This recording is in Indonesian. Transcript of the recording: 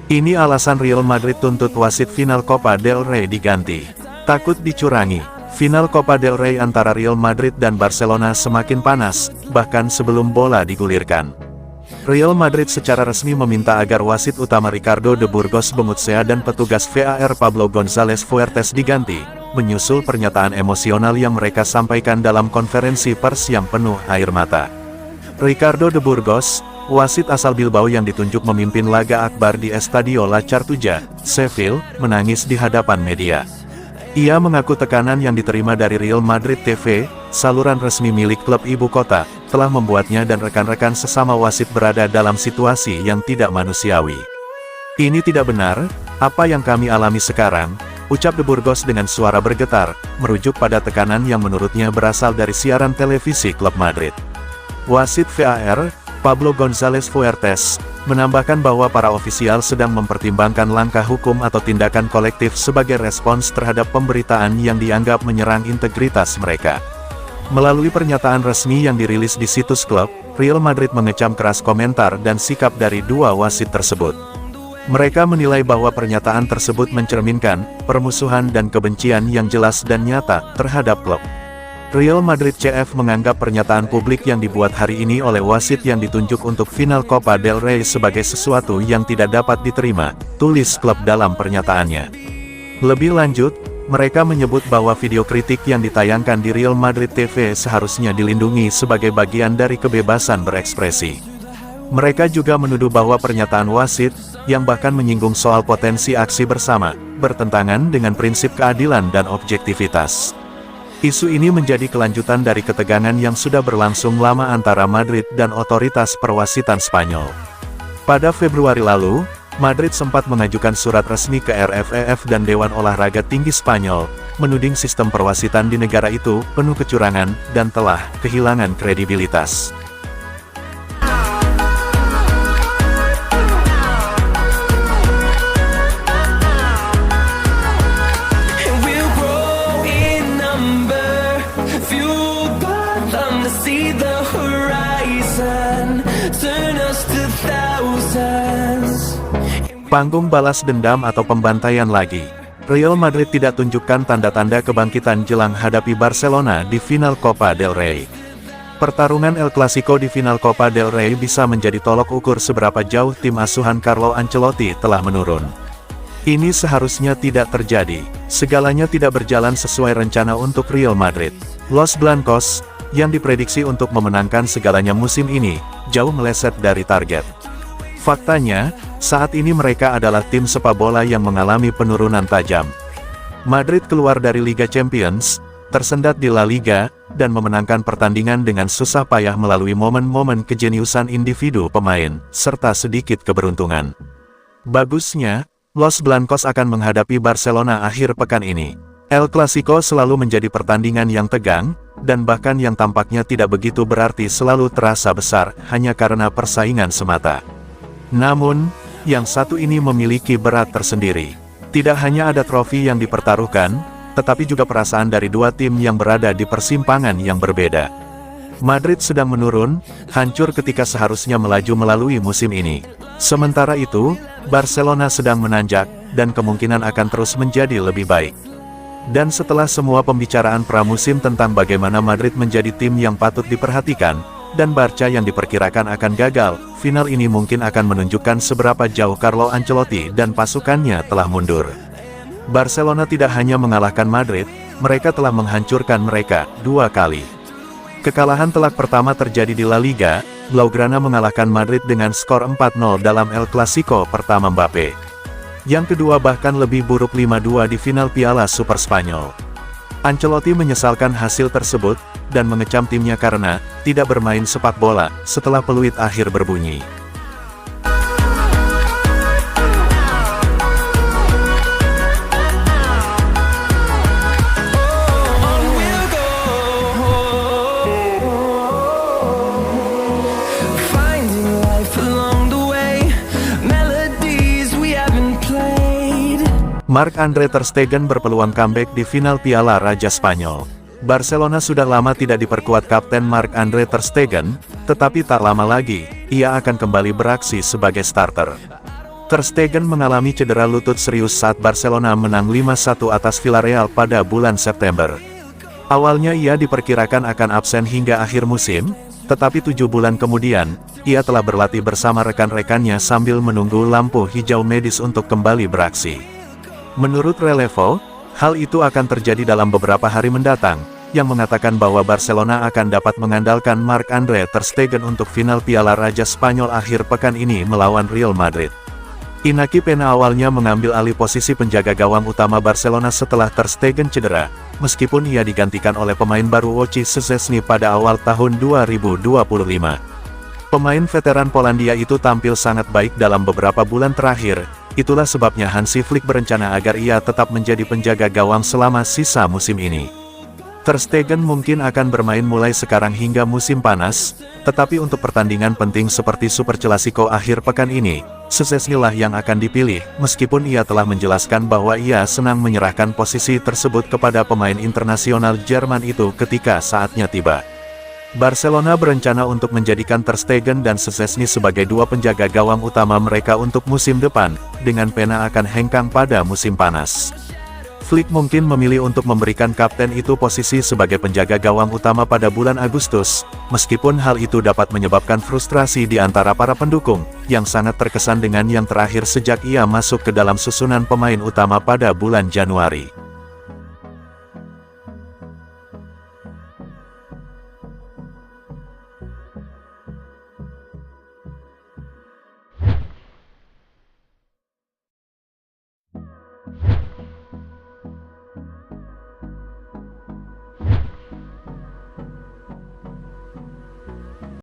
Ini alasan Real Madrid tuntut wasit final Copa del Rey diganti. Takut dicurangi. Final Copa del Rey antara Real Madrid dan Barcelona semakin panas, bahkan sebelum bola digulirkan. Real Madrid secara resmi meminta agar wasit utama Ricardo de Burgos Bengoechea dan petugas VAR Pablo González Fuertes diganti, menyusul pernyataan emosional yang mereka sampaikan dalam konferensi pers yang penuh air mata. Ricardo de Burgos, wasit asal Bilbao yang ditunjuk memimpin laga akbar di Estadio La Cartuja, Seville, menangis di hadapan media. Ia mengaku tekanan yang diterima dari Real Madrid TV, saluran resmi milik klub ibu kota, telah membuatnya dan rekan-rekan sesama wasit berada dalam situasi yang tidak manusiawi. Ini tidak benar, apa yang kami alami sekarang, ucap de Burgos dengan suara bergetar, merujuk pada tekanan yang menurutnya berasal dari siaran televisi klub Madrid. Wasit VAR, Pablo González Fuertes, menambahkan bahwa para ofisial sedang mempertimbangkan langkah hukum atau tindakan kolektif sebagai respons terhadap pemberitaan yang dianggap menyerang integritas mereka. Melalui pernyataan resmi yang dirilis di situs klub, Real Madrid mengecam keras komentar dan sikap dari dua wasit tersebut. Mereka menilai bahwa pernyataan tersebut mencerminkan permusuhan dan kebencian yang jelas dan nyata terhadap klub. Real Madrid CF menganggap pernyataan publik yang dibuat hari ini oleh wasit yang ditunjuk untuk final Copa del Rey sebagai sesuatu yang tidak dapat diterima, tulis klub dalam pernyataannya. Lebih lanjut, mereka menyebut bahwa video kritik yang ditayangkan di Real Madrid TV seharusnya dilindungi sebagai bagian dari kebebasan berekspresi. Mereka juga menuduh bahwa pernyataan wasit, yang bahkan menyinggung soal potensi aksi bersama, bertentangan dengan prinsip keadilan dan objektivitas. Isu ini menjadi kelanjutan dari ketegangan yang sudah berlangsung lama antara Madrid dan otoritas perwasitan Spanyol. Pada Februari lalu, Madrid sempat mengajukan surat resmi ke RFEF dan Dewan Olahraga Tinggi Spanyol, menuding sistem perwasitan di negara itu penuh kecurangan dan telah kehilangan kredibilitas. Panggung balas dendam atau pembantaian lagi. Real Madrid tidak tunjukkan tanda-tanda kebangkitan jelang hadapi Barcelona di final Copa del Rey. Pertarungan El Clasico di final Copa del Rey bisa menjadi tolok ukur seberapa jauh tim asuhan Carlo Ancelotti telah menurun. Ini seharusnya tidak terjadi. Segalanya tidak berjalan sesuai rencana untuk Real Madrid. Los Blancos, yang diprediksi untuk memenangkan segalanya musim ini, jauh meleset dari target. Faktanya, saat ini mereka adalah tim sepak bola yang mengalami penurunan tajam. Madrid keluar dari Liga Champions, tersendat di La Liga, dan memenangkan pertandingan dengan susah payah melalui momen-momen kejeniusan individu pemain, serta sedikit keberuntungan. Bagusnya, Los Blancos akan menghadapi Barcelona akhir pekan ini. El Clasico selalu menjadi pertandingan yang tegang, dan bahkan yang tampaknya tidak begitu berarti selalu terasa besar, hanya karena persaingan semata. Namun, yang satu ini memiliki berat tersendiri. Tidak hanya ada trofi yang dipertaruhkan, tetapi juga perasaan dari dua tim yang berada di persimpangan yang berbeda. Madrid sedang menurun, hancur ketika seharusnya melaju melalui musim ini. Sementara itu, Barcelona sedang menanjak, dan kemungkinan akan terus menjadi lebih baik. Dan setelah semua pembicaraan pramusim tentang bagaimana Madrid menjadi tim yang patut diperhatikan, dan Barca yang diperkirakan akan gagal, final ini mungkin akan menunjukkan seberapa jauh Carlo Ancelotti dan pasukannya telah mundur. Barcelona tidak hanya mengalahkan Madrid, mereka telah menghancurkan mereka 2 kali. Kekalahan telak pertama terjadi di La Liga, Blaugrana mengalahkan Madrid dengan skor 4-0 dalam El Clasico pertama Mbappe. Yang kedua bahkan lebih buruk 5-2 di final Piala Super Spanyol. Ancelotti menyesalkan hasil tersebut, dan mengecam timnya karena tidak bermain sepak bola setelah peluit akhir berbunyi. Marc-Andre ter Stegen berpeluang comeback di final Piala Raja Spanyol. Barcelona sudah lama tidak diperkuat Kapten Marc-Andre ter Stegen, tetapi tak lama lagi, ia akan kembali beraksi sebagai starter. Ter Stegen mengalami cedera lutut serius saat Barcelona menang 5-1 atas Villarreal pada bulan September. Awalnya ia diperkirakan akan absen hingga akhir musim, tetapi 7 bulan kemudian, ia telah berlatih bersama rekan-rekannya sambil menunggu lampu hijau medis untuk kembali beraksi. Menurut Relevo, hal itu akan terjadi dalam beberapa hari mendatang, yang mengatakan bahwa Barcelona akan dapat mengandalkan Marc-Andre ter Stegen untuk final Piala Raja Spanyol akhir pekan ini melawan Real Madrid. Iñaki Peña awalnya mengambil alih posisi penjaga gawang utama Barcelona setelah ter Stegen cedera, meskipun ia digantikan oleh pemain baru Wojciech Szczesny pada awal tahun 2025. Pemain veteran Polandia itu tampil sangat baik dalam beberapa bulan terakhir, itulah sebabnya Hansi Flick berencana agar ia tetap menjadi penjaga gawang selama sisa musim ini. Ter Stegen mungkin akan bermain mulai sekarang hingga musim panas, tetapi untuk pertandingan penting seperti Super Clasico akhir pekan ini, Szczesny lah yang akan dipilih, meskipun ia telah menjelaskan bahwa ia senang menyerahkan posisi tersebut kepada pemain internasional Jerman itu ketika saatnya tiba. Barcelona berencana untuk menjadikan Ter Stegen dan Szczesny sebagai dua penjaga gawang utama mereka untuk musim depan, dengan Peña akan hengkang pada musim panas. Flick mungkin memilih untuk memberikan kapten itu posisi sebagai penjaga gawang utama pada bulan Agustus, meskipun hal itu dapat menyebabkan frustrasi di antara para pendukung, yang sangat terkesan dengan yang terakhir sejak ia masuk ke dalam susunan pemain utama pada bulan Januari.